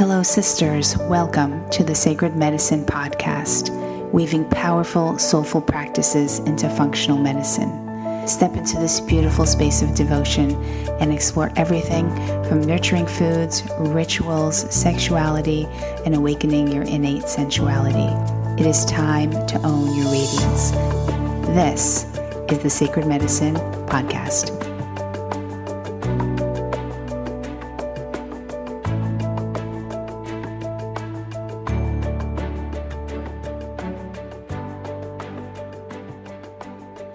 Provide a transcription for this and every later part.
Hello, sisters. Welcome to the Sacred Medicine Podcast, weaving powerful, soulful practices into functional medicine. Step into this beautiful space of devotion and explore everything from nurturing foods, rituals, sexuality, and awakening your innate sensuality. It is time to own your radiance. This is the Sacred Medicine Podcast.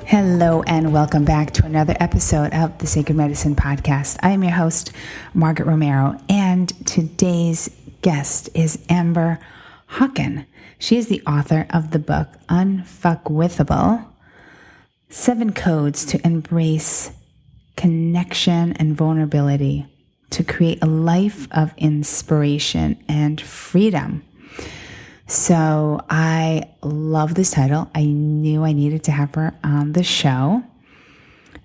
Hello and welcome back to another episode of the Sacred Medicine Podcast. I am your host, Margaret Romero, and today's guest is Amber Hawken. She is the author of the book Unfu, 7 Codes to Embrace Connection and Vulnerability to Create a Life of Inspiration and Freedom. So I love this title. I knew I needed to have her on the show.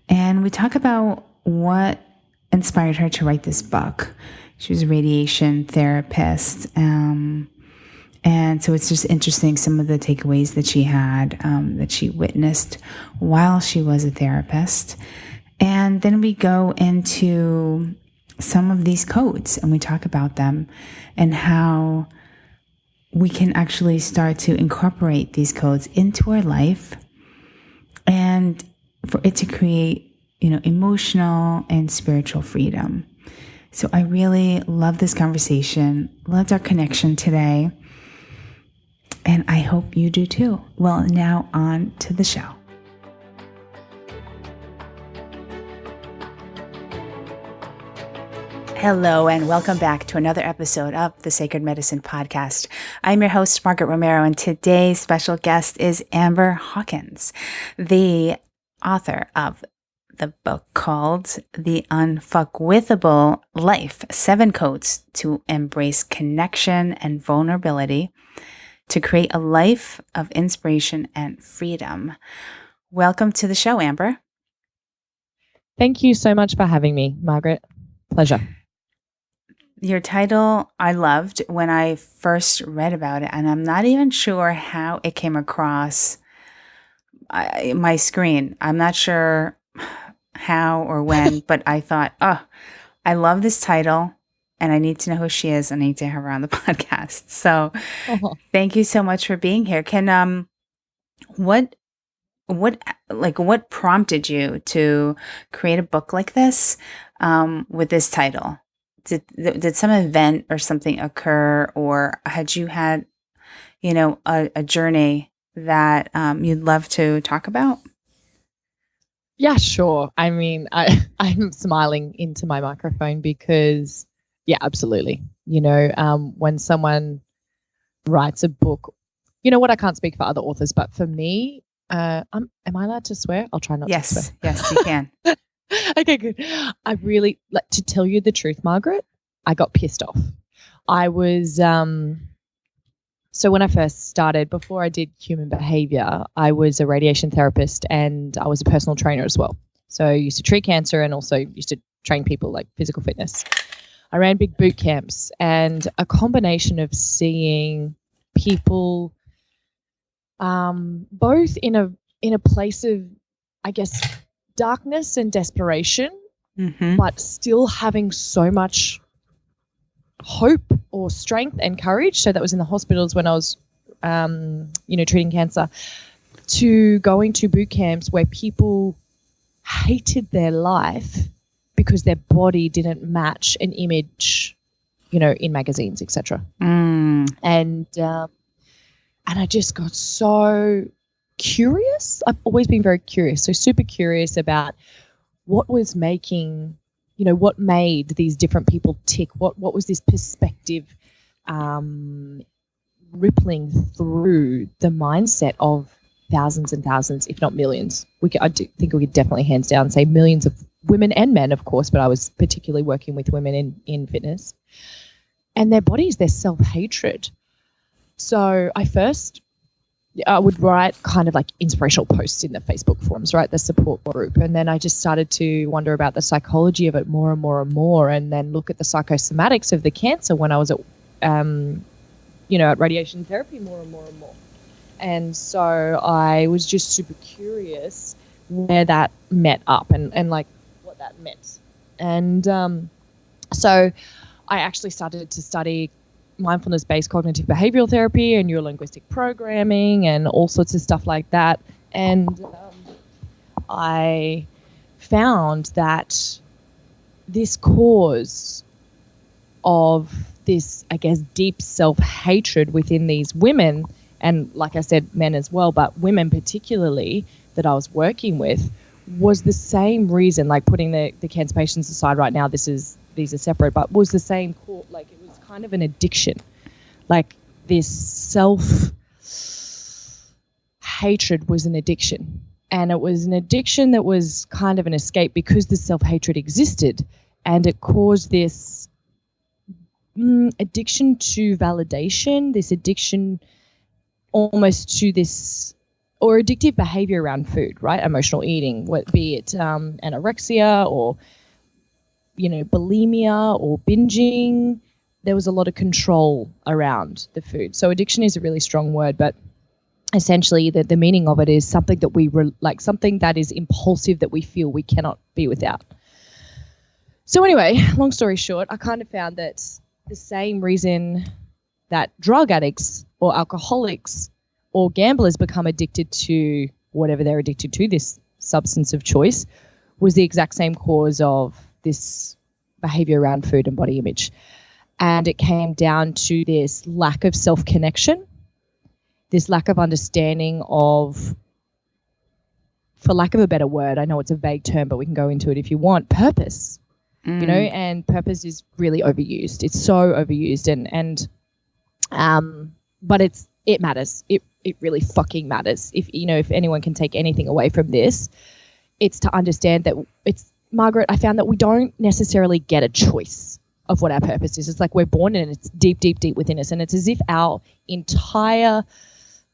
And we talk about what inspired her to write this book. She was a radiation therapist. And so it's just interesting some of the takeaways that she had, that she witnessed while she was a therapist. And then we go into some of these codes and we talk about them and how we can actually start to incorporate these codes into our life and for it to create, emotional and spiritual freedom. So I really love this conversation, loved our connection today, and I hope you do too. Well, now on to the show. Hello and welcome back to another episode of the Sacred Medicine Podcast. I'm your host, Margaret Romero, and today's special guest is Amber Hawken, the author of the book called The Unfuckwithable Life, 7 Codes to Embrace Connection and Vulnerability to Create a Life of Inspiration and Freedom. Welcome to the show, Amber. Thank you so much for having me, Margaret. Pleasure. Your title I loved when I first read about it, and I'm not even sure how it came across my screen. I'm not sure how or when, but I thought, I love this title, and I need to know who she is, and I need to have her on the podcast. So Thank you so much for being here. Can what prompted you to create a book like this with this title? Did some event or something occur, or had you had, a journey that you'd love to talk about? Yeah, sure. I mean, I'm smiling into my microphone because, yeah, absolutely. When someone writes a book, I can't speak for other authors, but for me, am I allowed to swear? I'll try not to swear. Yes, you can. Okay, good. I really, to tell you the truth, Margaret, I got pissed off. I was, so when I first started, before I did human behavior, I was a radiation therapist and I was a personal trainer as well. So I used to treat cancer and also used to train people like physical fitness. I ran big boot camps, and a combination of seeing people both in a place of, I guess, darkness and desperation, but still having so much hope or strength and courage. So that was in the hospitals when I was, treating cancer, to going to boot camps where people hated their life because their body didn't match an image, in magazines, etc. And I just got so curious. I've always been very curious, so super curious about what was making, what made these different people tick. What was this perspective rippling through the mindset of thousands and thousands, if not millions. I do think we could definitely hands down say millions of women and men, of course, but I was particularly working with women in fitness. And their bodies, their self-hatred. So I would write kind of like inspirational posts in the Facebook forums, right, the support group. And then I just started to wonder about the psychology of it more and more and more, and then look at the psychosomatics of the cancer when I was at at radiation therapy more and more and more. And so I was just super curious where that met up and like what that meant. And so I actually started to study mindfulness-based cognitive behavioral therapy and neuro-linguistic programming and all sorts of stuff like that. And I found that this cause of this, I guess, deep self-hatred within these women, and like I said, men as well, but women particularly that I was working with, was the same reason, like putting the cancer patients aside right now, these are separate, but was the same cause, like it was kind of an addiction. Like this self-hatred was an addiction. And it was an addiction that was kind of an escape because the self-hatred existed, and it caused this addiction to validation, this addiction almost to this, or addictive behavior around food, right? Emotional eating, be it anorexia or, bulimia or binging. There was a lot of control around the food. So addiction is a really strong word, but essentially the meaning of it is something that something that is impulsive that we feel we cannot be without. So anyway, long story short, I kind of found that the same reason that drug addicts or alcoholics or gamblers become addicted to whatever they're addicted to, this substance of choice, was the exact same cause of this behavior around food and body image. And it came down to this lack of self-connection, this lack of understanding of, for lack of a better word, I know it's a vague term, but we can go into it if you want, purpose. And purpose is really overused. It's so overused, but it matters. It really fucking matters. If anyone can take anything away from this, it's to understand that Margaret, I found that we don't necessarily get a choice of what our purpose is. It's like we're born in it, and it's deep, deep, deep within us. And it's as if our entire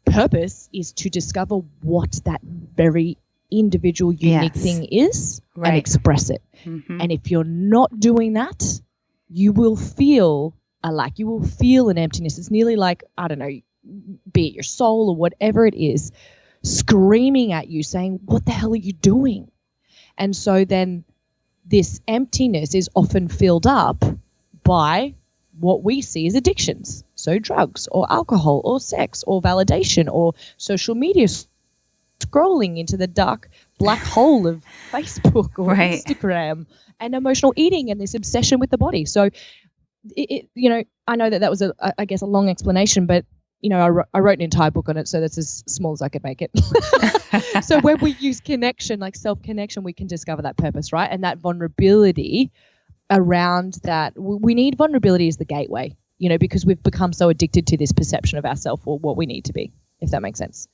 purpose is to discover what that very individual, unique thing is, and express it. Mm-hmm. And if you're not doing that, you will feel a lack. You will feel an emptiness. It's nearly like, I don't know, be it your soul or whatever it is, screaming at you saying, what the hell are you doing? And so then this emptiness is often filled up by what we see as addictions. So drugs or alcohol or sex or validation or social media, scrolling into the dark black hole of Facebook or Instagram, and emotional eating and this obsession with the body. So, I know that was I guess a long explanation, but, I wrote an entire book on it, so that's as small as I could make it. So when we use connection, like self-connection, we can discover that purpose, right? And that vulnerability around that, we need vulnerability as the gateway, because we've become so addicted to this perception of ourselves or what we need to be, if that makes sense.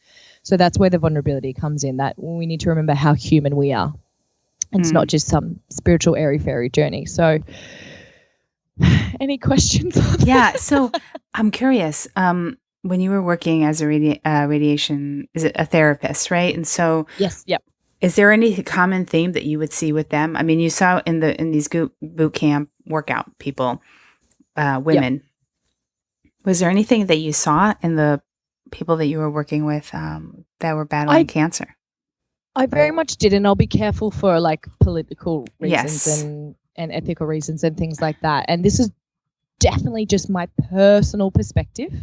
So that's where the vulnerability comes in, that we need to remember how human we are. It's not just some spiritual airy-fairy journey. So any questions? Yeah. So I'm curious, when you were working as a radiation, is it a therapist, right? And so yes. Yep. Is there any common theme that you would see with them? I mean, you saw in these boot camp workout people, women. Yep. Was there anything that you saw in the people that you were working with that were battling cancer? I very much did, and I'll be careful for like political reasons and ethical reasons and things like that. And this is definitely just my personal perspective.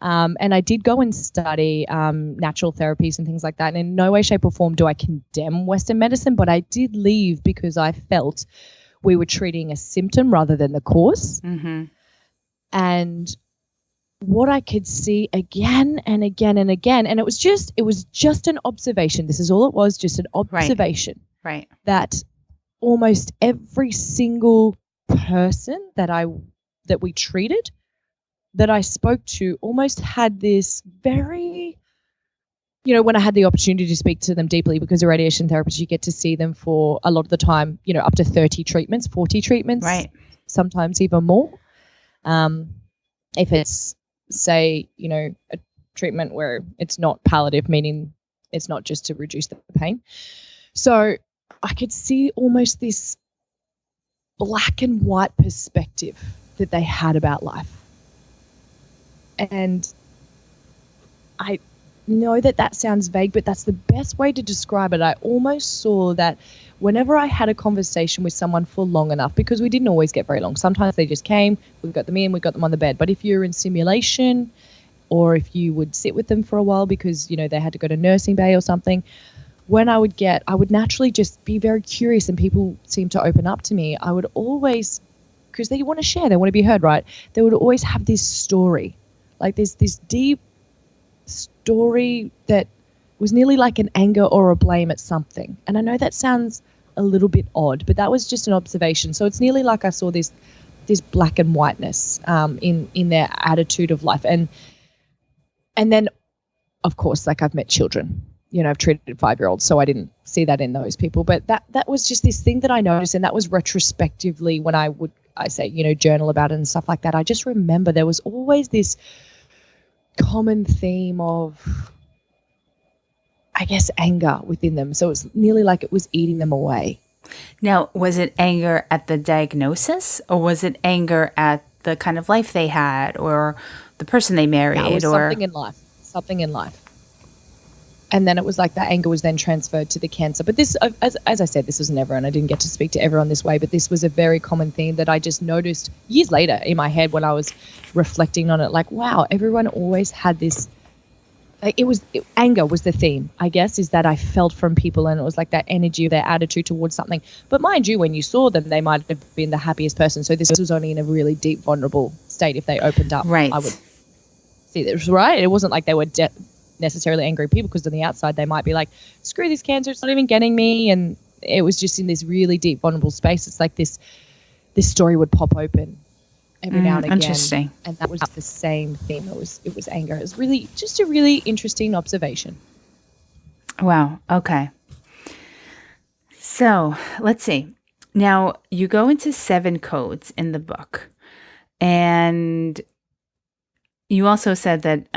And I did go and study natural therapies and things like that. And in no way, shape or form do I condemn Western medicine, but I did leave because I felt we were treating a symptom rather than the cause. Mm-hmm. And what I could see again and again and again, and it was just an observation. This is all it was, just an observation. Right. That almost every single person that we treated, that I spoke to, almost had this very, when I had the opportunity to speak to them deeply, because a radiation therapist, you get to see them for a lot of the time, up to 30 treatments, 40 treatments, right, sometimes even more. If it's, say, a treatment where it's not palliative, meaning it's not just to reduce the pain. So I could see almost this black and white perspective that they had about life. And I know that sounds vague, but that's the best way to describe it. I almost saw that whenever I had a conversation with someone for long enough, because we didn't always get very long. Sometimes they just came, we got them in, we got them on the bed. But if you're in simulation, or if you would sit with them for a while because, they had to go to nursing bay or something, when I would naturally just be very curious, and people seem to open up to me. I would always, because they want to share, they want to be heard, right? They would always have this story, like this deep story that was nearly like an anger or a blame at something. And I know that sounds a little bit odd, but that was just an observation. So it's nearly like I saw this black and whiteness in their attitude of life. And then, of course, like I've met children. I've treated 5-year-olds, so I didn't see that in those people. But that was just this thing that I noticed, and that was retrospectively when I say, journal about it and stuff like that. I just remember there was always this common theme of, I guess, anger within them. So it was nearly like it was eating them away. Now, was it anger at the diagnosis, or was it anger at the kind of life they had, or the person they married, it was or something in life? And then it was like that anger was then transferred to the cancer. But this, as I said, this was never, and I didn't get to speak to everyone this way, but this was a very common theme that I just noticed years later in my head when I was reflecting on it. Like, wow, everyone always had this, like anger was the theme, I guess, is that I felt from people, and it was like that energy of their attitude towards something. But mind you, when you saw them, they might have been the happiest person. So this was only in a really deep, vulnerable state. If they opened up, right, I would see this, right? It wasn't like they were necessarily angry people, because on the outside they might be like, screw this cancer, it's not even getting me. And it was just in this really deep, vulnerable space. It's like this story would pop open every now and again. Interesting. And that was the same theme. It was anger. It was really just a really interesting observation. Wow. Okay. So let's see. Now you go into 7 codes in the book, and you also said that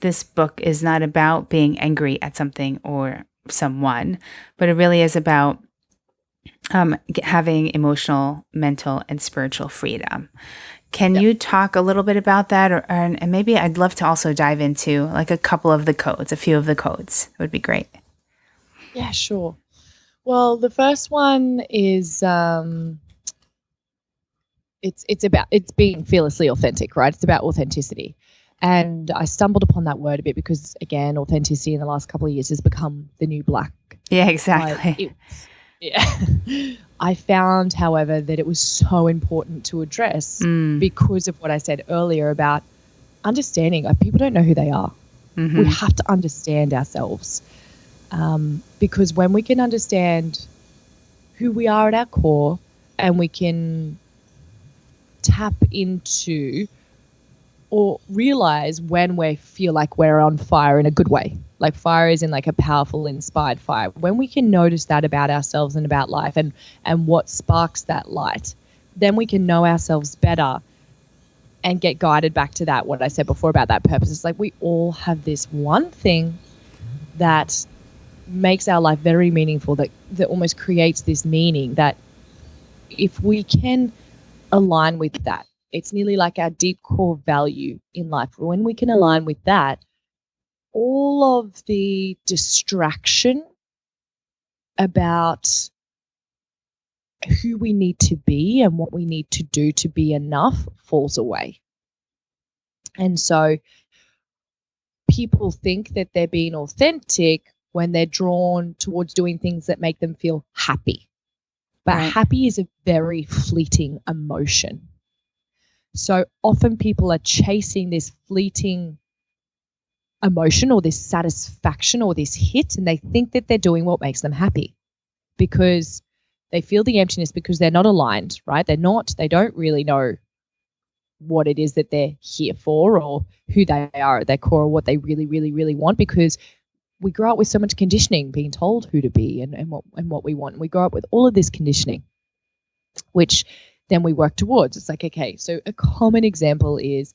this book is not about being angry at something or someone, but it really is about having emotional, mental, and spiritual freedom. Can you talk a little bit about that? And maybe I'd love to also dive into like a couple of the codes, a few of the codes. It would be great. Yeah, sure. Well, the first one is it's being fearlessly authentic, right? It's about authenticity. And I stumbled upon that word a bit because, again, authenticity in the last couple of years has become the new black. Yeah, exactly. I found, however, that it was so important to address because of what I said earlier about understanding. People don't know who they are. Mm-hmm. We have to understand ourselves, because when we can understand who we are at our core, and we can tap into or realize when we feel like we're on fire in a good way, like fire is in like a powerful, inspired fire. When we can notice that about ourselves and about life, and what sparks that light, then we can know ourselves better and get guided back to that, what I said before about that purpose. It's like we all have this one thing that makes our life very meaningful, that almost creates this meaning, that if we can align with that, it's nearly like our deep core value in life. When we can align with that, all of the distraction about who we need to be and what we need to do to be enough falls away. And so people think that they're being authentic when they're drawn towards doing things that make them feel happy. But happy is a very fleeting emotion. So often people are chasing this fleeting emotion or this satisfaction or this hit, and they think that they're doing what makes them happy because they feel the emptiness because they're not aligned, right? They don't really know what it is that they're here for or who they are at their core or what they really, really, really want, because we grow up with so much conditioning, being told who to be and what we want. And we grow up with all of this conditioning, which then we work towards. It's like, okay, so a common example is,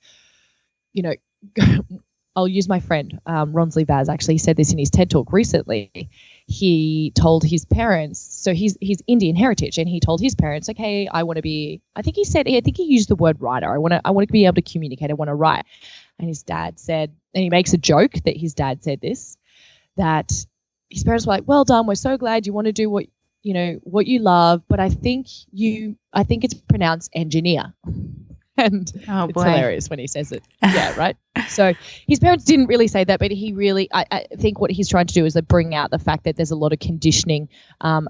I'll use my friend Ronsley Vaz. Actually said this in his TED talk recently. He told his parents, so he's Indian heritage, and he told his parents, okay, I want to be. I think he used the word writer. I want to be able to communicate. I want to write. And his dad said, and he makes a joke that his dad said this, that his parents were like, well done, we're so glad you want to do what you love, but I think it's pronounced engineer. And it's hilarious when he says it. Yeah, right? So his parents didn't really say that, but he really, I think what he's trying to do is bring out the fact that there's a lot of conditioning,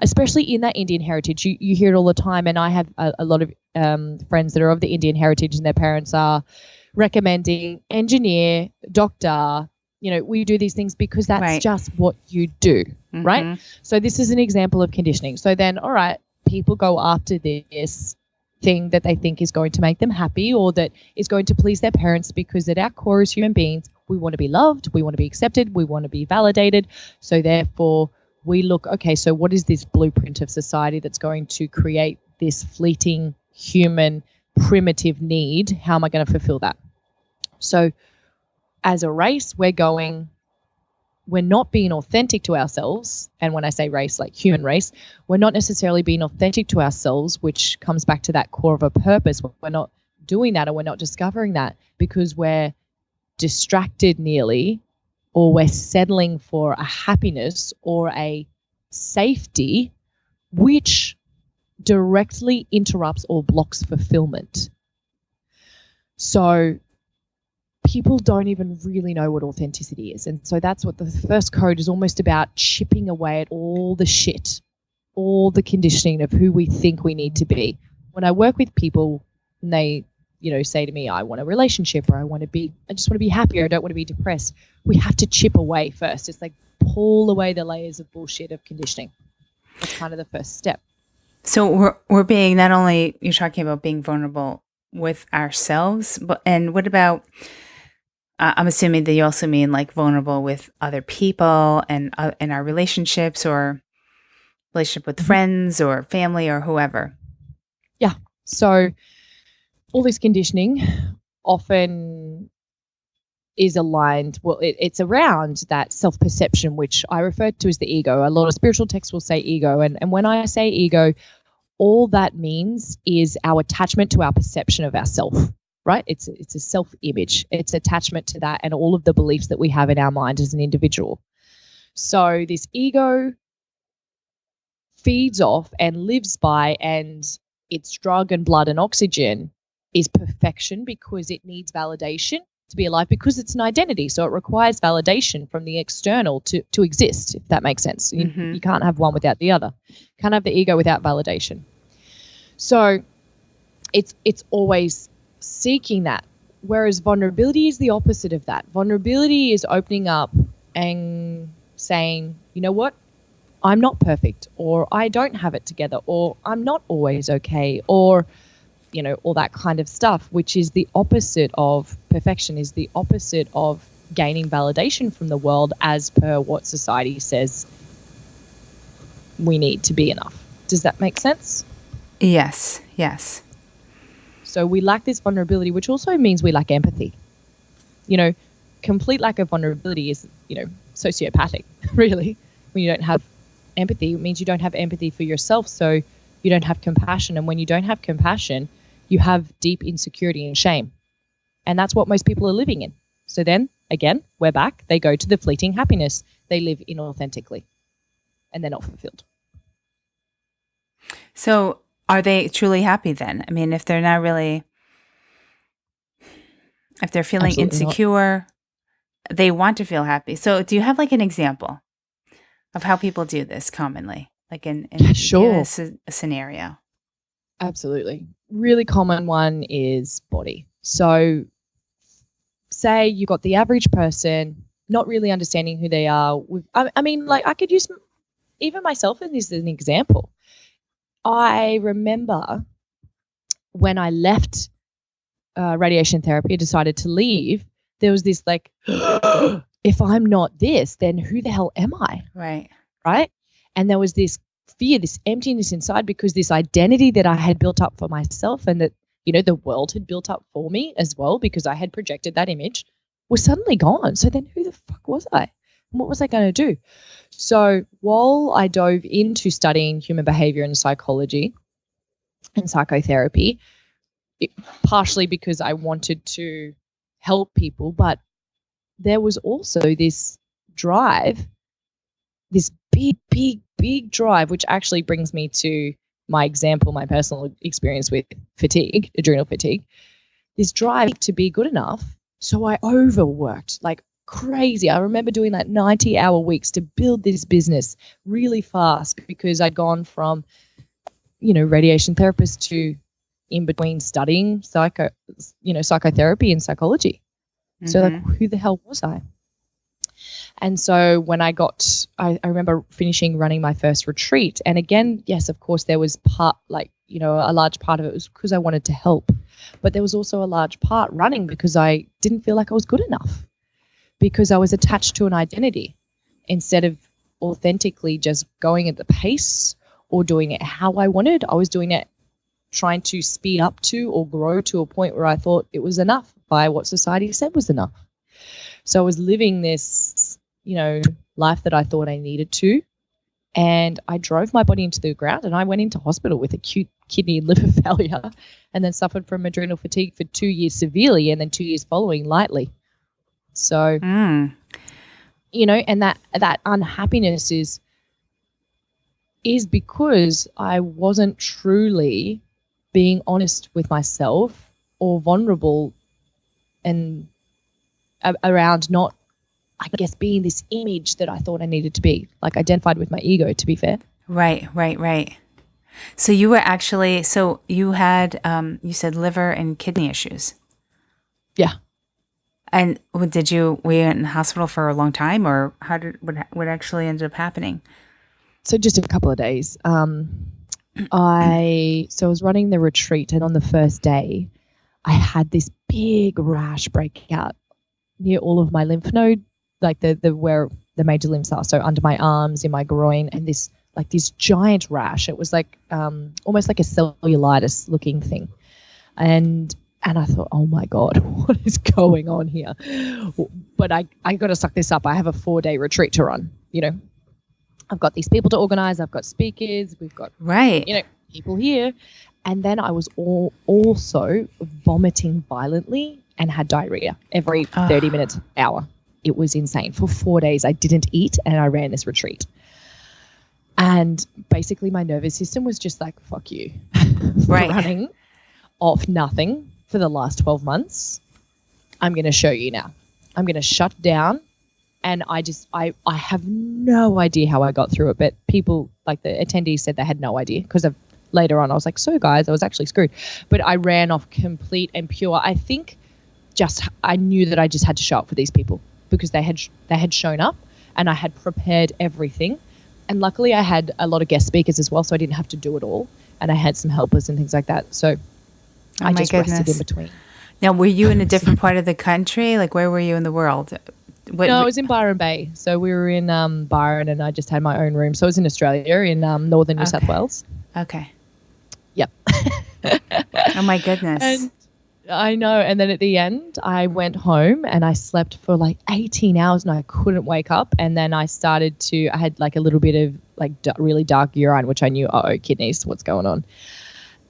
especially in that Indian heritage. You hear it all the time, and I have a lot of friends that are of the Indian heritage, and their parents are recommending engineer, doctor. We do these things because that's just what you do, right? So this is an example of conditioning. So then, all right, people go after this thing that they think is going to make them happy or that is going to please their parents, because at our core as human beings, we want to be loved, we want to be accepted, we want to be validated. So therefore, we look, okay, so what is this blueprint of society that's going to create this fleeting human primitive need? How am I going to fulfill that? So as a race, we're not being authentic to ourselves. And when I say race, like human race, we're not necessarily being authentic to ourselves, which comes back to that core of a purpose. We're not doing that, or we're not discovering that because we're distracted nearly, or we're settling for a happiness or a safety, which directly interrupts or blocks fulfillment. So people don't even really know what authenticity is. And so that's what the first code is almost about, chipping away at all the shit, all the conditioning of who we think we need to be. When I work with people and they, say to me, I want a relationship, or I just want to be happy, or I don't want to be depressed, we have to chip away first. It's like pull away the layers of bullshit of conditioning. That's kind of the first step. So we're being, not only, you're talking about being vulnerable with ourselves, and what about, I'm assuming that you also mean like vulnerable with other people and in our relationships, or relationship with friends or family or whoever. Yeah. So all this conditioning often is aligned. Well, it's around that self-perception, which I refer to as the ego. A lot of spiritual texts will say ego. And when I say ego, all that means is our attachment to our perception of ourself. Right? It's a self-image. It's attachment to that and all of the beliefs that we have in our mind as an individual. So this ego feeds off and lives by, and its drug and blood and oxygen is perfection, because it needs validation to be alive, because it's an identity. So it requires validation from the external to exist, if that makes sense. You can't have one without the other. Can't have the ego without validation. So it's always seeking that, whereas vulnerability is the opposite of that. Vulnerability is opening up and saying, you know what, I'm not perfect, or I don't have it together, or I'm not always okay, or all that kind of stuff, which is the opposite of perfection, is the opposite of gaining validation from the world as per what society says we need to be enough. Does that make sense? Yes. So we lack this vulnerability, which also means we lack empathy. Complete lack of vulnerability is, sociopathic, really. When you don't have empathy, it means you don't have empathy for yourself, so you don't have compassion. And when you don't have compassion, you have deep insecurity and shame. And that's what most people are living in. So then, again, we're back. They go to the fleeting happiness. They live inauthentically, and they're not fulfilled. So are they truly happy then? I mean, if they're not really, if they're feeling Absolutely insecure, they want to feel happy. So do you have like an example of how people do this commonly? Like in sure. a scenario? Absolutely. Really common one is body. So say you've got the average person not really understanding who they are. I mean, like I could use even myself as an example. I remember when I left radiation therapy, I decided to leave, there was this like, if I'm not this, then who the hell am I? Right? And there was this fear, this emptiness inside, because this identity that I had built up for myself, and that, the world had built up for me as well, because I had projected that image, was suddenly gone. So then who the fuck was I? And what was I going to do? So while I dove into studying human behavior and psychology and psychotherapy, partially because I wanted to help people, but there was also this drive, this big drive, which actually brings me to my example, my personal experience with fatigue, adrenal fatigue, this drive to be good enough. So I overworked like crazy. I remember doing like 90-hour weeks to build this business really fast because I'd gone from, radiation therapist to in between studying psychotherapy and psychology. Mm-hmm. So like, who the hell was I? And so when I remember finishing running my first retreat. And again, yes, of course, there was a large part of it was because I wanted to help. But there was also a large part running because I didn't feel like I was good enough, because I was attached to an identity instead of authentically just going at the pace or doing it how I wanted. I was doing it trying to speed up to or grow to a point where I thought it was enough by what society said was enough. So I was living this, life that I thought I needed to. And I drove my body into the ground, and I went into hospital with acute kidney and liver failure, and then suffered from adrenal fatigue for 2 years severely, and then 2 years following lightly. So, and that unhappiness is because I wasn't truly being honest with myself or vulnerable and around not, I guess, being this image that I thought I needed to be, like identified with my ego, to be fair. Right. So you were actually, you had, you said liver and kidney issues. Yeah. And were you in the hospital for a long time, or what actually ended up happening? So just a couple of days. I was running the retreat, and on the first day, I had this big rash break out near all of my lymph node, like the where the major limbs are. So under my arms, in my groin, and this giant rash. It was like almost like a cellulitis looking thing. And I thought, oh my God, what is going on here? But I got to suck this up. I have a 4-day retreat to run, I've got these people to organize. I've got speakers. We've got, people here. And then I was also vomiting violently and had diarrhea every 30 minutes, hour. It was insane. For 4 days, I didn't eat, and I ran this retreat. And basically my nervous system was just like, fuck you. Right. Running off nothing for the last 12 months. I'm going to show you now. I'm going to shut down. And I have no idea how I got through it. But people, like the attendees, said they had no idea, because later on I was like, so guys, I was actually screwed. But I ran off complete and pure. I think I knew that I just had to show up for these people, because they had shown up and I had prepared everything. And luckily I had a lot of guest speakers as well, so I didn't have to do it all. And I had some helpers and things like that. So I just rested in between. Now, were you in a different part of the country? Like, where were you in the world? No, I was in Byron Bay. So we were in Byron, and I just had my own room. So I was in Australia, in northern New South Wales. Okay. Yep. Oh, my goodness. And I know. And then at the end, I went home and I slept for like 18 hours and I couldn't wake up. And then I had like a little bit of like really dark urine, which I knew, kidneys, what's going on?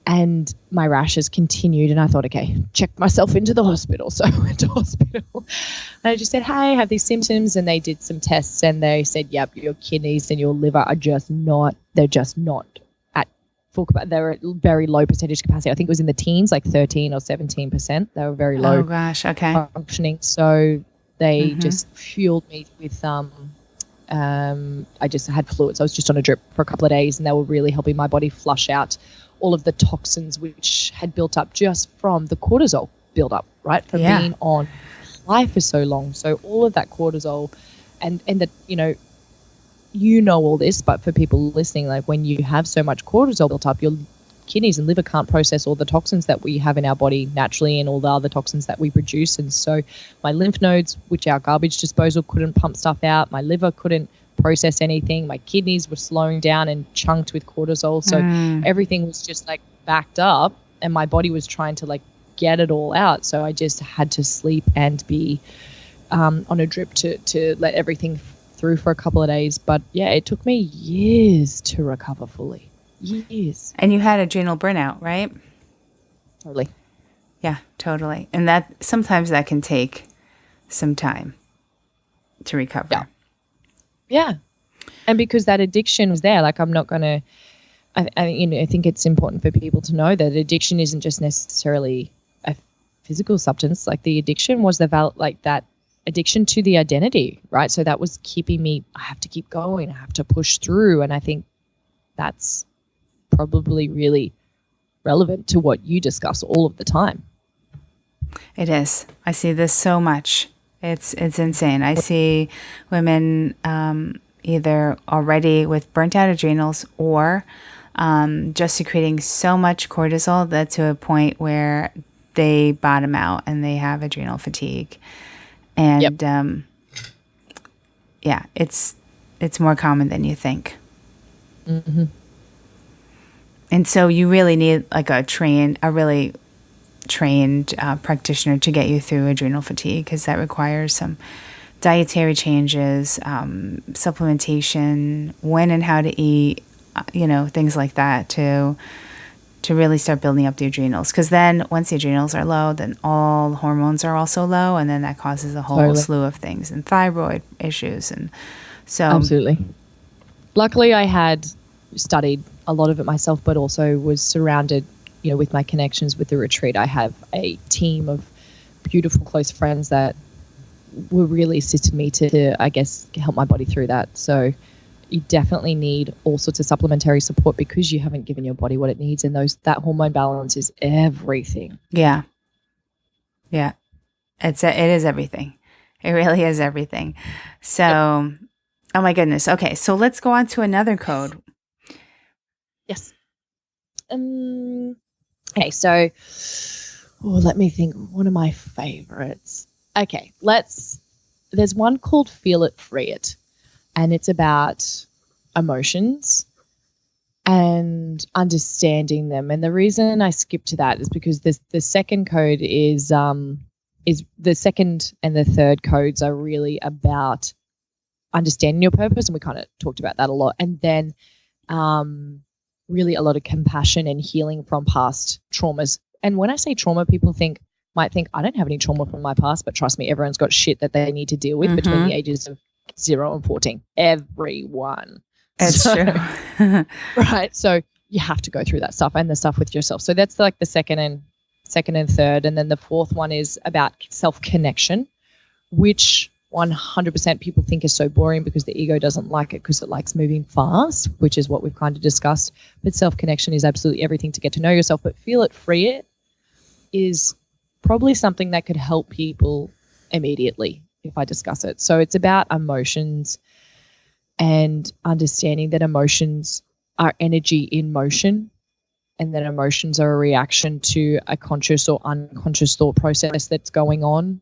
And my rashes continued, and I thought, okay, check myself into the hospital. So I went to hospital, and I just said, hey, I have these symptoms. And they did some tests, and they said, yep, your kidneys and your liver are they're just not at full capacity. They're at very low percentage capacity. I think it was in the teens, like 13 or 17%. They were very low. Oh gosh, okay. Functioning. So they just fueled me with I just had fluids. I was just on a drip for a couple of days, and they were really helping my body flush out all of the toxins which had built up just from the cortisol build-up, right? From being on high for so long. So all of that cortisol and that, all this, but for people listening, like when you have so much cortisol built up, your kidneys and liver can't process all the toxins that we have in our body naturally and all the other toxins that we produce. And so my lymph nodes, which our garbage disposal couldn't pump stuff out, my liver couldn't process anything, my kidneys were slowing down and chunked with cortisol, so everything was just like backed up, and my body was trying to like get it all out. So I just had to sleep and be on a drip to let everything through for a couple of days. But yeah, it took me years to recover fully. Years. And you had adrenal burnout, right? Totally. Yeah, totally. And that sometimes that can take some time to recover. Yeah. And because that addiction was there, like I'm not going to, I think it's important for people to know that addiction isn't just necessarily a physical substance. Like the addiction was that addiction to the identity, right? So that was keeping me, I have to keep going, I have to push through. And I think that's probably really relevant to what you discuss all of the time. It is. I see this so much. It's insane. I see women either already with burnt out adrenals or just secreting so much cortisol that to a point where they bottom out and they have adrenal fatigue. And it's more common than you think. Mm-hmm. And so you really need like a really trained practitioner to get you through adrenal fatigue, because that requires some dietary changes, supplementation, when and how to eat, things like that to really start building up the adrenals. Because then once the adrenals are low, then all the hormones are also low, and then that causes a whole slew of things and thyroid issues. And so absolutely. Luckily, I had studied a lot of it myself, but also was surrounded, with my connections with the retreat. I have a team of beautiful, close friends that were really assisted me to, I guess, help my body through that. So you definitely need all sorts of supplementary support because you haven't given your body what it needs, and that hormone balance is everything. Yeah. It is everything. It really is everything. So, Oh my goodness. Okay, so let's go on to another code. Yes. Okay, so let me think. One of my favorites. Okay, there's one called Feel It, Free It, and it's about emotions and understanding them. And the reason I skipped to that is because the second code is the second and the third codes are really about understanding your purpose, and we kind of talked about that a lot. And then really a lot of compassion and healing from past traumas. And when I say trauma, people might think I don't have any trauma from my past, but trust me, everyone's got shit that they need to deal with between the ages of 0 and 14. Everyone. It's true. Right. So you have to go through that stuff and the stuff with yourself. So that's like the second and third. And then the fourth one is about self-connection, which 100% people think is so boring because the ego doesn't like it because it likes moving fast, which is what we've kind of discussed. But self-connection is absolutely everything to get to know yourself. But Feel It, Free It is probably something that could help people immediately if I discuss it. So it's about emotions and understanding that emotions are energy in motion, and that emotions are a reaction to a conscious or unconscious thought process that's going on,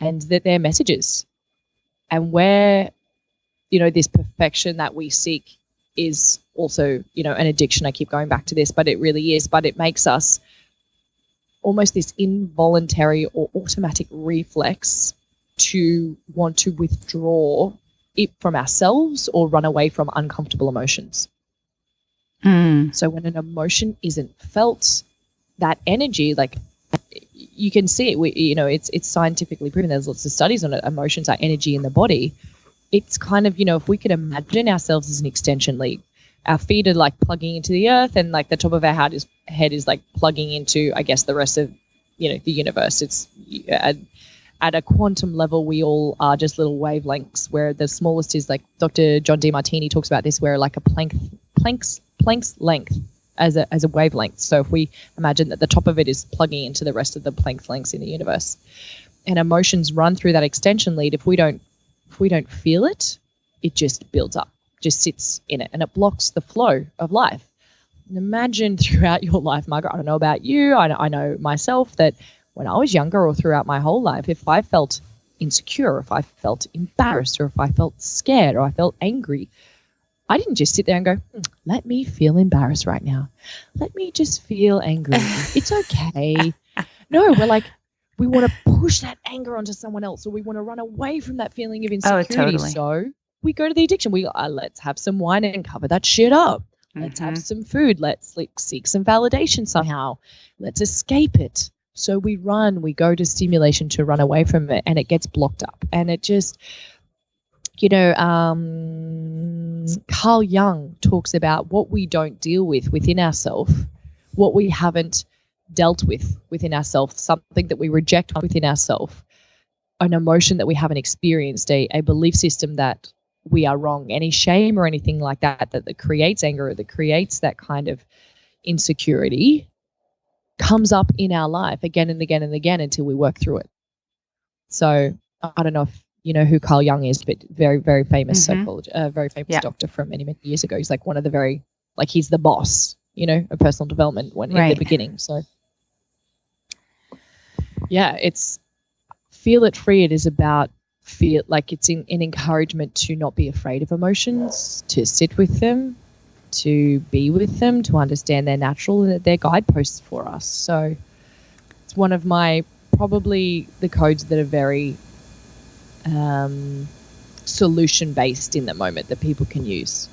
and that they're messages. And where, this perfection that we seek is also, an addiction. I keep going back to this, but it really is. But it makes us almost this involuntary or automatic reflex to want to withdraw it from ourselves or run away from uncomfortable emotions. So when an emotion isn't felt, that energy, like you can see it, it's scientifically proven. There's lots of studies on it. Emotions are energy in the body. It's kind of, if we could imagine ourselves as an extension lead, our feet are like plugging into the earth, and like the top of our head is like plugging into, I guess, the rest of, the universe. It's at a quantum level, we all are just little wavelengths, where the smallest is like Dr. John DeMartini talks about this, where like a Planck's length as a wavelength. So if we imagine that the top of it is plugging into the rest of the Planck's lengths in the universe, and emotions run through that extension lead, if we don't feel it, it just builds up, just sits in it, and it blocks the flow of life. And imagine throughout your life, Margaret, I don't know about you, I know myself, that when I was younger or throughout my whole life, if I felt insecure, if I felt embarrassed, or if I felt scared, or I felt angry, I didn't just sit there and go, let me feel embarrassed right now. Let me just feel angry. It's okay. No, we're like, we want to push that anger onto someone else, or we want to run away from that feeling of insecurity. totally. So we go to the addiction. We let's have some wine and cover that shit up. Let's have some food. Let's seek some validation somehow. Let's escape it. So we go to stimulation to run away from it, and it gets blocked up. And it just, Carl Jung talks about what we don't deal with within ourselves, what we haven't dealt with within ourselves, something that we reject within ourselves, an emotion that we haven't experienced, a belief system that we are wrong, any shame or anything like that creates anger, that creates that kind of insecurity, comes up in our life again and again and again until we work through it. So I don't know if you know who Carl Jung is, but very, very famous psychologist, very famous doctor from many, many years ago. He's like one of the he's the boss, of personal development in the beginning. So yeah, it's feel it, free it is about it's an encouragement to not be afraid of emotions, to sit with them, to be with them, to understand they're natural and that they're guideposts for us. So it's one of probably the codes that are very solution based in the moment that people can use.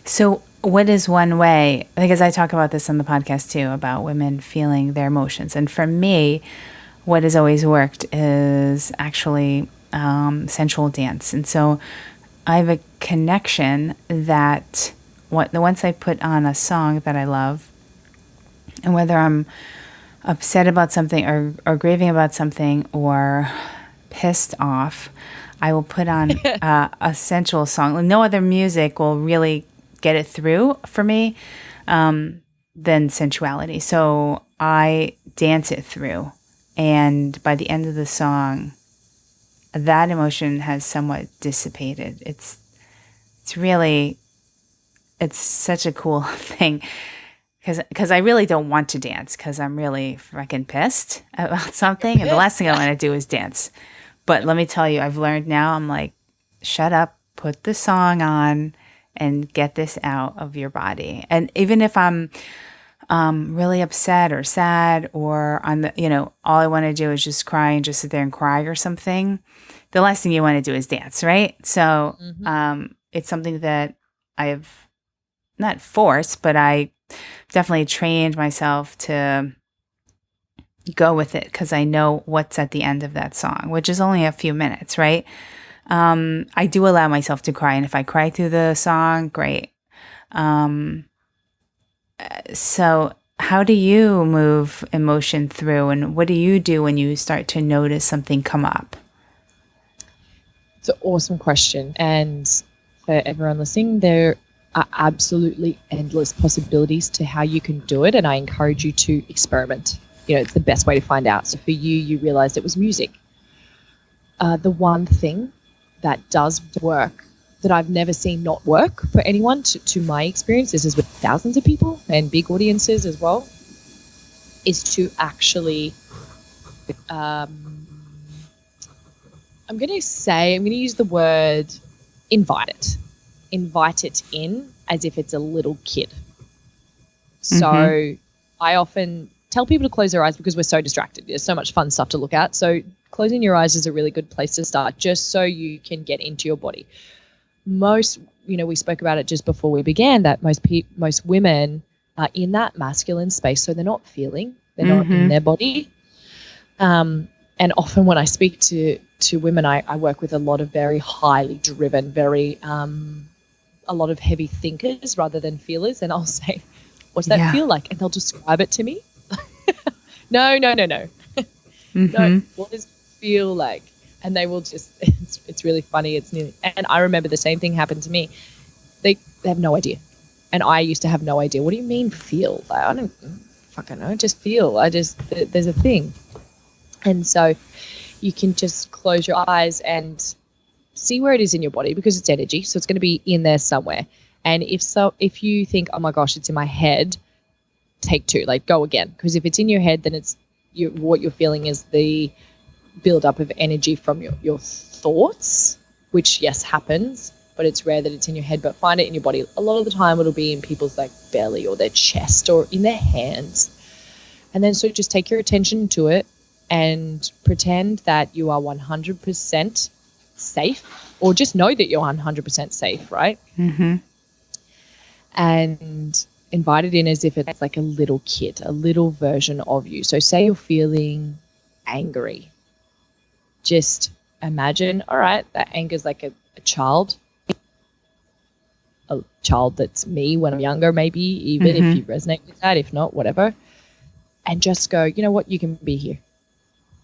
So what is one way, because I talk about this on the podcast too, about women feeling their emotions. And for me, what has always worked is actually sensual dance. And so I have a connection that once I put on a song that I love, and whether I'm upset about something or grieving about something or pissed off, I will put on a sensual song. No other music will really get it through for me than sensuality. So I dance it through. And by the end of the song, that emotion has somewhat dissipated. It's such a cool thing because I really don't want to dance because I'm really fucking pissed about something. And the last thing I want to do is dance. But let me tell you, I've learned now, I'm like, shut up, put the song on and get this out of your body. And even if I'm really upset or sad or all I want to do is just cry and just sit there and cry or something, the last thing you want to do is dance, right? So it's something that I've not forced, but I definitely trained myself to go with it because I know what's at the end of that song, which is only a few minutes, right? I do allow myself to cry, and if I cry through the song, great. So how do you move emotion through, and what do you do when you start to notice something come up? It's an awesome question. And for everyone listening, there are absolutely endless possibilities to how you can do it. And I encourage you to experiment. It's the best way to find out. So for you realized it was music. The one thing that does work that I've never seen not work for anyone, to my experience, this is with thousands of people and big audiences as well, is to actually, I'm going to use the word invite it. Invite it in as if it's a little kid. So I often tell people to close their eyes because we're so distracted. There's so much fun stuff to look at. So closing your eyes is a really good place to start, just so you can get into your body. We spoke about it just before we began, that most women are in that masculine space, so they're not feeling, they're not in their body. And often when I speak to women, I work with a lot of very highly driven, a lot of heavy thinkers rather than feelers, and I'll say, what's that feel like? And they'll describe it to me. No. No, what does it feel like? And they will just, it's really funny. And I remember the same thing happened to me. They have no idea. And I used to have no idea. What do you mean feel? Like, I don't fucking know. Just feel. There's a thing. And so you can just close your eyes and see where it is in your body, because it's energy. So it's going to be in there somewhere. And if you think, oh my gosh, it's in my head, take two, go again. Because if it's in your head, then what you're feeling is the build-up of energy from your thoughts, which, yes, happens, but it's rare that it's in your head. But find it in your body. A lot of the time it'll be in people's belly or their chest or in their hands. And then so just take your attention to it and pretend that you are 100% safe, or just know that you're 100% safe, right? Mm-hmm. And invite it in as if it's like a little kid, a little version of you. So say you're feeling angry. Just imagine, all right, that anger is like a child that's me when I'm younger, maybe, even if you resonate with that. If not, whatever. And just go, you know what, you can be here.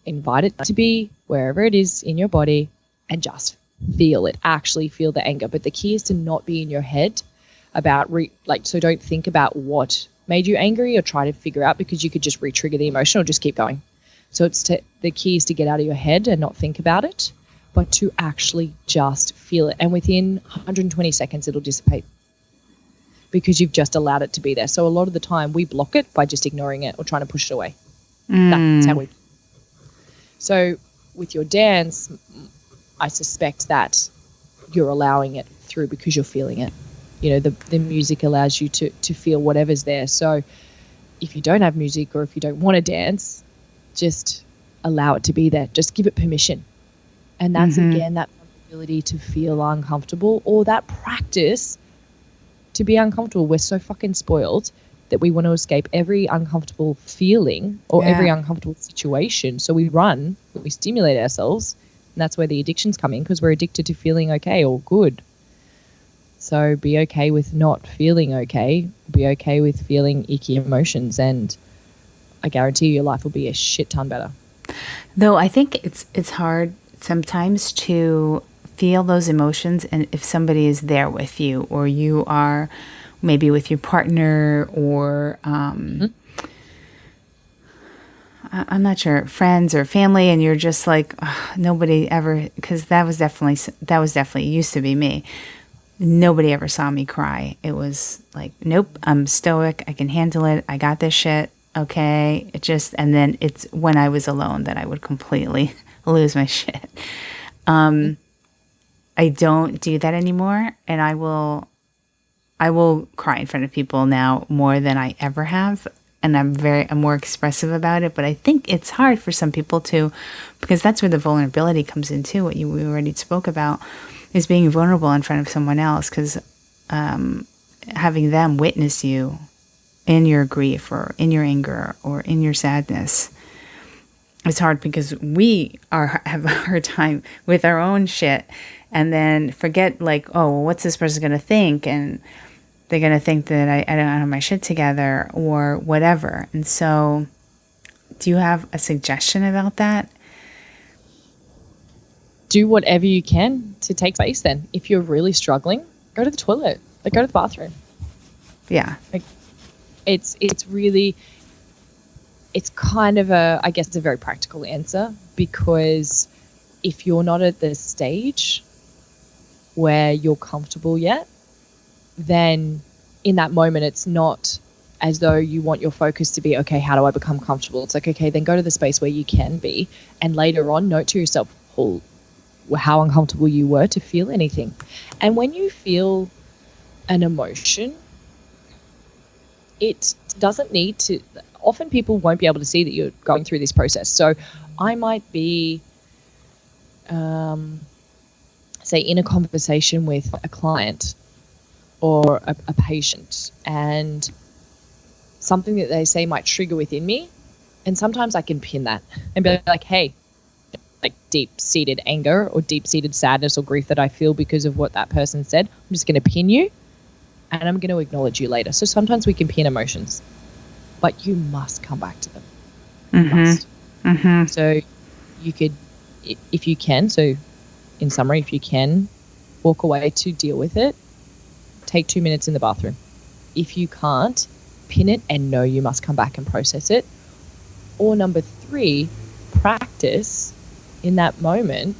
Invite it to be wherever it is in your body and just feel it. Actually feel the anger. But the key is to not be in your head about, so don't think about what made you angry or try to figure out, because you could just re-trigger the emotion or just keep going. So the key is to get out of your head and not think about it, but to actually just feel it. And within 120 seconds, it'll dissipate because you've just allowed it to be there. So a lot of the time we block it by just ignoring it or trying to push it away. That's how we. So with your dance, I suspect that you're allowing it through because you're feeling it. You know, the music allows you to feel whatever's there. So if you don't have music or if you don't want to dance, just allow it to be there. Just give it permission. And that's, again, that ability to feel uncomfortable, or that practice to be uncomfortable. We're so fucking spoiled that we want to escape every uncomfortable feeling or every uncomfortable situation. So we stimulate ourselves, and that's where the addictions come in, because we're addicted to feeling okay or good. So be okay with not feeling okay. Be okay with feeling icky emotions, and I guarantee you your life will be a shit ton better. Though I think it's hard sometimes to feel those emotions, and if somebody is there with you, or you are maybe with your partner, or I'm not sure, friends or family, and you're just like, oh, nobody ever, because that was definitely used to be me. Nobody ever saw me cry. It was like, nope, I'm stoic. I can handle it. I got this shit. Okay. And then it's when I was alone that I would completely lose my shit. I don't do that anymore. And I will cry in front of people now more than I ever have. And I'm more expressive about it. But I think it's hard for some people too, because that's where the vulnerability comes in too. What we already spoke about is being vulnerable in front of someone else, because having them witness you in your grief or in your anger or in your sadness, it's hard, because we have a hard time with our own shit, and then forget, like, oh, well, what's this person going to think? And they're going to think that I don't have my shit together or whatever. And so do you have a suggestion about that? Do whatever you can to take space then. If you're really struggling, go to the toilet. Like, go to the bathroom. Yeah. Like, it's kind of I guess it's a very practical answer, because if you're not at the stage where you're comfortable yet, then in that moment it's not as though you want your focus to be, okay, how do I become comfortable? It's like, okay, then go to the space where you can be, and later on note to yourself, how uncomfortable you were to feel anything. And when you feel an emotion, it doesn't need to, often people won't be able to see that you're going through this process. So I might be, say, in a conversation with a client or a patient, and something that they say might trigger within me. And sometimes I can pin that and be like, hey, like deep-seated anger or deep-seated sadness or grief that I feel because of what that person said, I'm just going to pin you, and I'm going to acknowledge you later. So sometimes we can pin emotions, but you must come back to them. You must. So you could, if you can, so in summary, if you can, walk away to deal with it, take 2 minutes in the bathroom. If you can't, pin it and know you must come back and process it. Or number 3, practice in that moment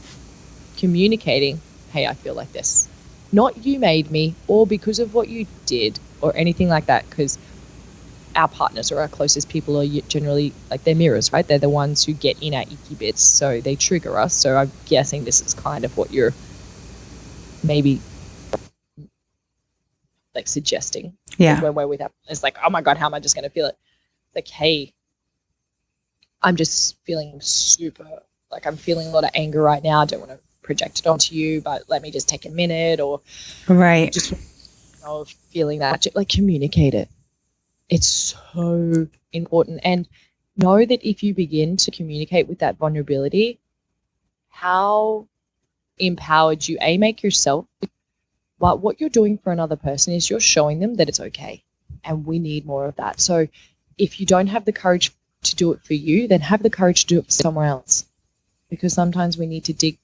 communicating, hey, I feel like this. Not you made me, or because of what you did, or anything like that, because our partners or our closest people are generally like, they're mirrors, right? They're the ones who get in our icky bits, so they trigger us. So I'm guessing this is kind of what you're maybe like suggesting. Yeah. When we're with that, it's like, oh my God, how am I just going to feel it? It's like, hey, I'm just feeling super, like I'm feeling a lot of anger right now. I don't want to project it onto you, but let me just take a minute, or Right. just feeling that, like communicate it. It's so important. And know that if you begin to communicate with that vulnerability, how empowered you make yourself, but what you're doing for another person is you're showing them that it's okay. And we need more of that. So if you don't have the courage to do it for you, then have the courage to do it for somewhere else. Because sometimes we need to dig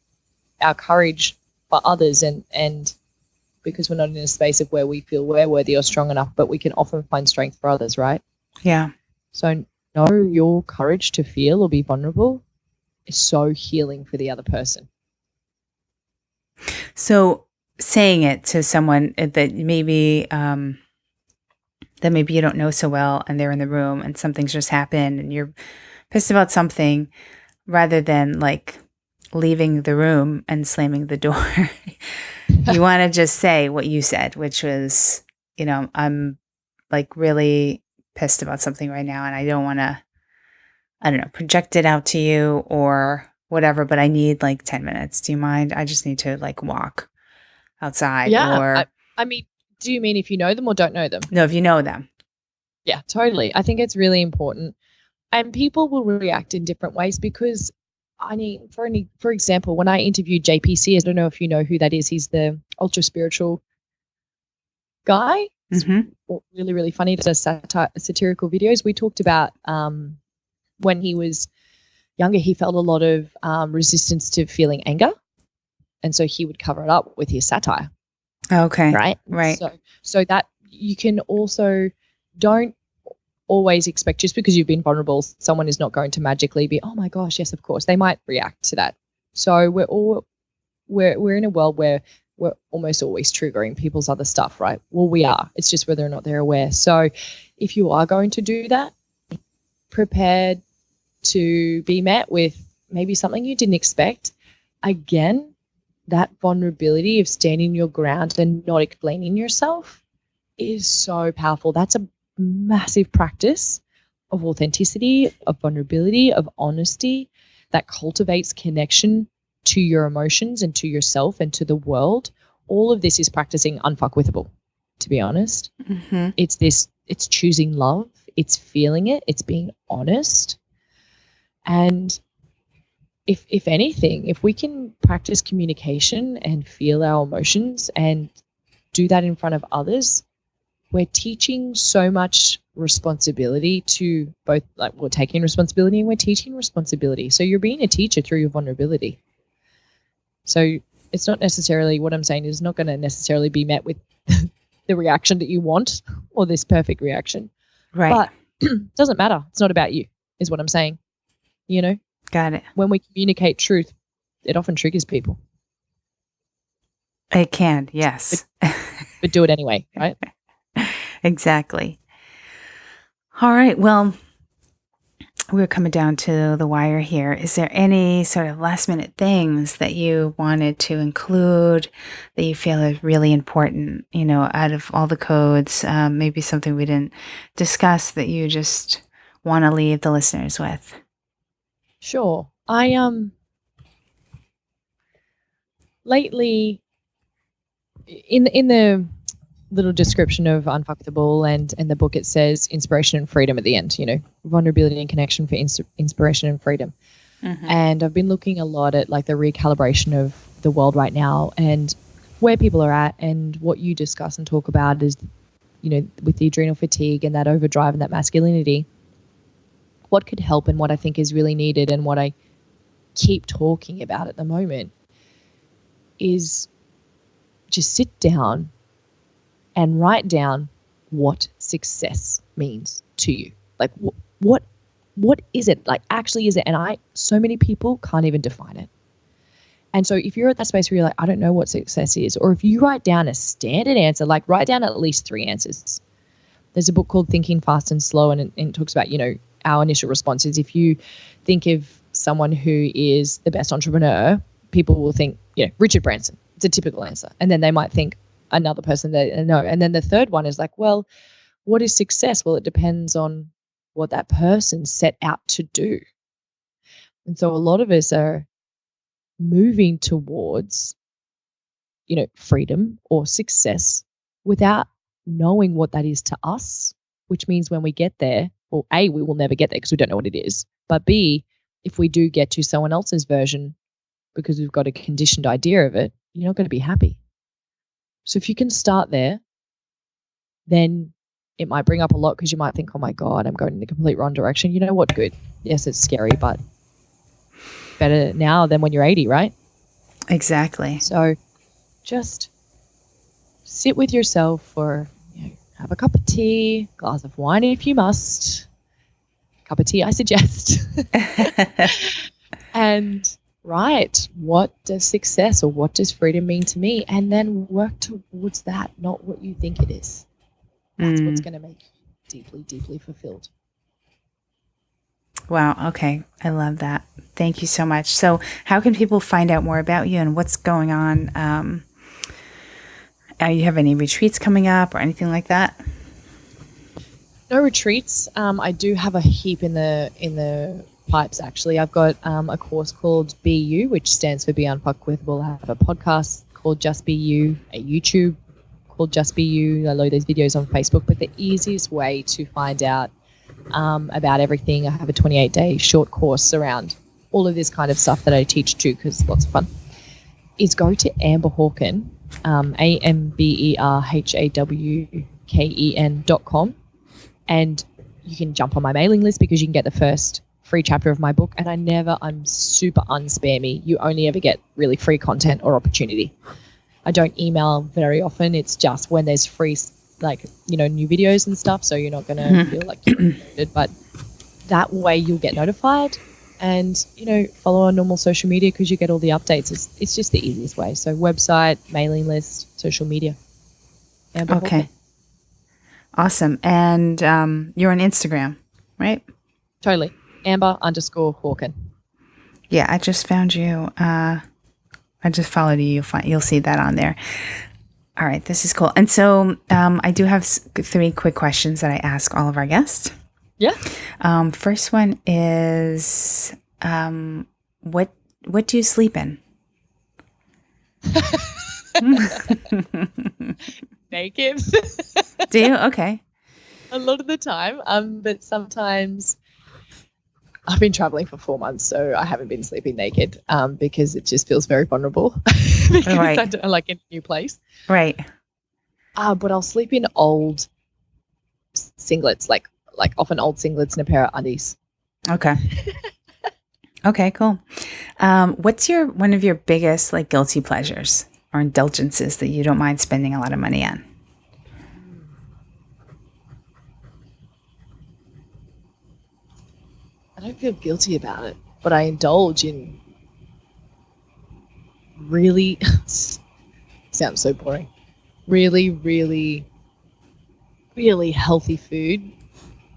our courage for others, and because we're not in a space of where we feel we're worthy or strong enough, but we can often find strength for others, right? Yeah. So know your courage to feel or be vulnerable is so healing for the other person. So saying it to someone that maybe you don't know so well, and they're in the room and something's just happened and you're pissed about something, rather than like leaving the room and slamming the door, you want to just say what you said, which was, I'm like really pissed about something right now and I don't want to, I don't know, project it out to you or whatever, but I need like 10 minutes. Do you mind? I just need to like walk outside. Yeah. Or I mean, do you mean if you know them or don't know them? no, if you know them. Yeah, totally. I think it's really important. And people will react in different ways because for example, when I interviewed JPC, I don't know if you know who that is. He's the ultra spiritual guy. Mm-hmm. Really, really funny. Does satirical videos. We talked about when he was younger, he felt a lot of resistance to feeling anger. And so he would cover it up with his satire. Okay. Right. So that you can also don't always expect, just because you've been vulnerable, someone is not going to magically be, oh my gosh, yes, of course. They might react to that. So we're in a world where we're almost always triggering people's other stuff, right? Well, we are. It's just whether or not they're aware. So if you are going to do that, prepared to be met with maybe something you didn't expect. Again, that vulnerability of standing your ground and not explaining yourself is so powerful. That's a massive practice of authenticity, of vulnerability, of honesty that cultivates connection to your emotions and to yourself and to the world. All of this is practicing unfuckwithable, to be honest. Mm-hmm. It's choosing love, it's feeling it, it's being honest. And if anything, if we can practice communication and feel our emotions and do that in front of others, we're teaching so much responsibility to both, like we're taking responsibility and we're teaching responsibility. So you're being a teacher through your vulnerability. So it's not necessarily, what I'm saying is not going to necessarily be met with the reaction that you want or this perfect reaction. Right. But it doesn't matter. It's not about you, is what I'm saying. Got it. When we communicate truth, it often triggers people. It can, yes. But do it anyway, right? Exactly. All right. Well, we're coming down to the wire here. Is there any sort of last minute things that you wanted to include that you feel is really important, out of all the codes, maybe something we didn't discuss that you just want to leave the listeners with? Sure. I lately in the little description of Unfuckable and the book, it says inspiration and freedom at the end, vulnerability and connection for inspiration and freedom. Mm-hmm. And I've been looking a lot at like the recalibration of the world right now and where people are at, and what you discuss and talk about is, with the adrenal fatigue and that overdrive and that masculinity, what could help and what I think is really needed and what I keep talking about at the moment is just sit down and write down what success means to you. Like what is it? Like actually is it? And so many people can't even define it. And so if you're at that space where you're like, I don't know what success is, or if you write down a standard answer, like write down at least 3 answers. There's a book called Thinking Fast and Slow, and it talks about, our initial response is, if you think of someone who is the best entrepreneur, people will think, Richard Branson. It's a typical answer. And then they might think another person that know. And then the third one is like, well, what is success? Well, it depends on what that person set out to do. And so a lot of us are moving towards, freedom or success without knowing what that is to us, which means when we get there, well, A, we will never get there because we don't know what it is. But B, if we do get to someone else's version because we've got a conditioned idea of it, you're not going to be happy. So if you can start there, then it might bring up a lot because you might think, oh my God, I'm going in the complete wrong direction. You know what? Good. Yes, it's scary, but better now than when you're 80, right? Exactly. So just sit with yourself for, have a cup of tea, glass of wine if you must. Cup of tea, I suggest. And write, what does success or what does freedom mean to me? And then work towards that, not what you think it is. That's what's going to make you deeply, deeply fulfilled. Wow. Okay. I love that. Thank you so much. So how can people find out more about you and what's going on? You have any retreats coming up or anything like that? No retreats. I do have a heap in the pipes, actually. I've got a course called Be You, which stands for Be Unfuckwithable. I have a podcast called Just Be You, a YouTube called Just Be You. I load those videos on Facebook. But the easiest way to find out about everything, I have a 28-day short course around all of this kind of stuff that I teach too, because it's lots of fun, is go to Amber Hawken, AmberHawken.com, and you can jump on my mailing list because you can get the first free chapter of my book. And I'm super unspammy. You only ever get really free content or opportunity. I don't email very often. It's just when there's free, new videos and stuff. So you're not going to feel like you're promoted, but that way you'll get notified and, follow on normal social media because you get all the updates. It's just the easiest way. So website, mailing list, social media. Amber Okay. Hawken. Awesome. And you're on Instagram, right? Totally. Amber_Hawken. Yeah, I just found you. I just followed you. You'll see that on there. All right, this is cool. And so I do have 3 quick questions that I ask all of our guests. Yeah. First one is, what do you sleep in? Naked. Do you? Okay. A lot of the time. But sometimes I've been traveling for 4 months, so I haven't been sleeping naked because it just feels very vulnerable because Right. I don't like in a new place. Right. But I'll sleep in old singlets, like often old singlets and a pair of undies. Okay. Okay, cool. What's one of your biggest guilty pleasures or indulgences that you don't mind spending a lot of money on? I don't feel guilty about it, but I indulge in really sounds so boring. Really, really, really healthy food.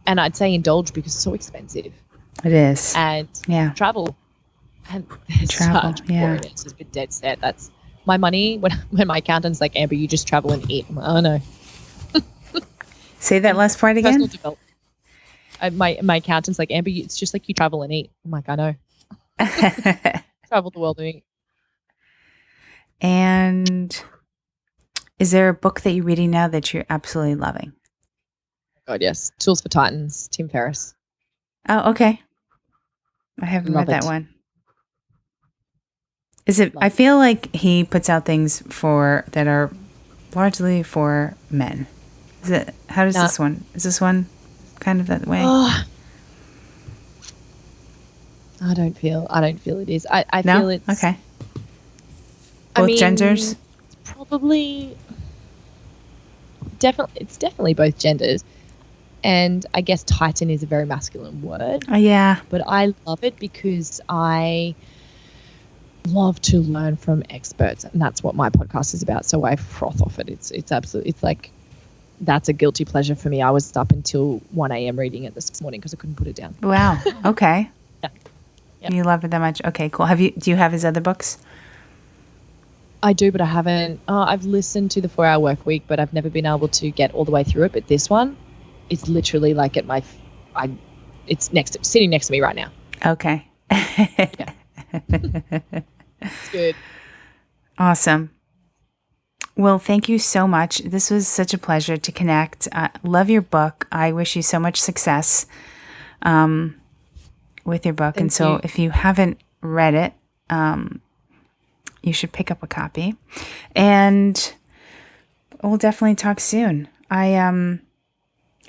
And I'd say indulge because it's so expensive. It is. And Yeah. travel. And there's Travel, such yeah. boring. It's just a dead set. That's my money. When my accountant's like, Amber, you just travel and eat. I'm like, oh no. Say that last part again. Personal development. My accountant's like, Amber, it's just like you travel and eat. I'm like, I know. Travel the world and eat. And is there a book that you're reading now that you're absolutely loving? God, yes. Tools for Titans, Tim Ferriss. Oh, okay. I haven't read Love that it. one. Is it? Love I feel like he puts out things that are largely for men. Is it? How does this one? Is this one kind of that way? Oh, I don't feel it is. I No? feel it's Okay. Both genders? It's probably it's definitely both genders. And I guess Titan is a very masculine word. Oh, yeah. But I love it because I love to learn from experts, and that's what my podcast is about. So I froth off it. It's absolutely, it's like, that's a guilty pleasure for me. I was up until 1 a.m. reading it this morning because I couldn't put it down. Wow. Okay. Yeah. Yep. You love it that much. Okay, cool. Do you have his other books? I do, but I haven't. I've listened to the 4-Hour Work Week, but I've never been able to get all the way through it. But this one, it's literally like it's sitting next to me right now. Okay. Yeah. It's good. Awesome. Well, thank you so much. This was such a pleasure to connect. Love your book. I wish you so much success with your book. Thank and so you. if you haven't read it, you should pick up a copy. And we'll definitely talk soon. I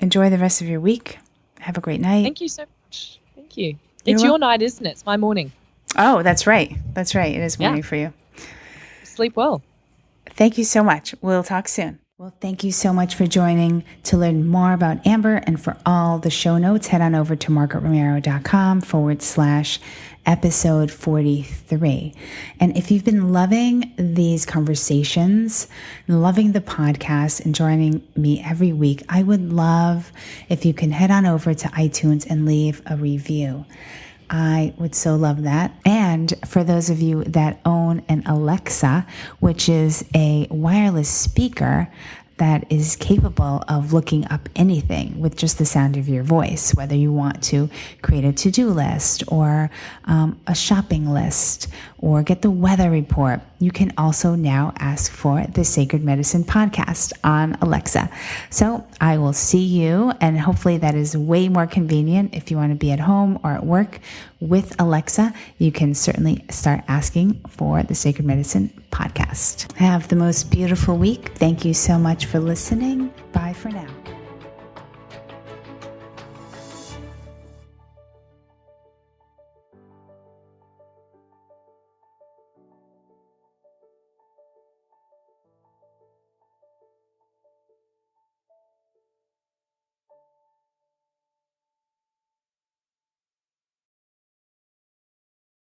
enjoy the rest of your week. Have a great night. Thank you so much. Thank you. It's your night, isn't it? It's my morning. Oh, that's right. That's right. It is morning for you. Sleep well. Thank you so much. We'll talk soon. Well, thank you so much for joining. To learn more about Amber and for all the show notes, head on over to margaretromero.com/episode 43. And if you've been loving these conversations, loving the podcast, and joining me every week, I would love if you can head on over to iTunes and leave a review. I would so love that. And for those of you that own an Alexa, which is a wireless speaker that is capable of looking up anything with just the sound of your voice, whether you want to create a to-do list or a shopping list or get the weather report, you can also now ask for the Sacred Medicine podcast on Alexa. So I will see you, and hopefully that is way more convenient if you want to be at home or at work with Alexa. You can certainly start asking for the Sacred Medicine podcast. Have the most beautiful week. Thank you so much for listening. Bye for now.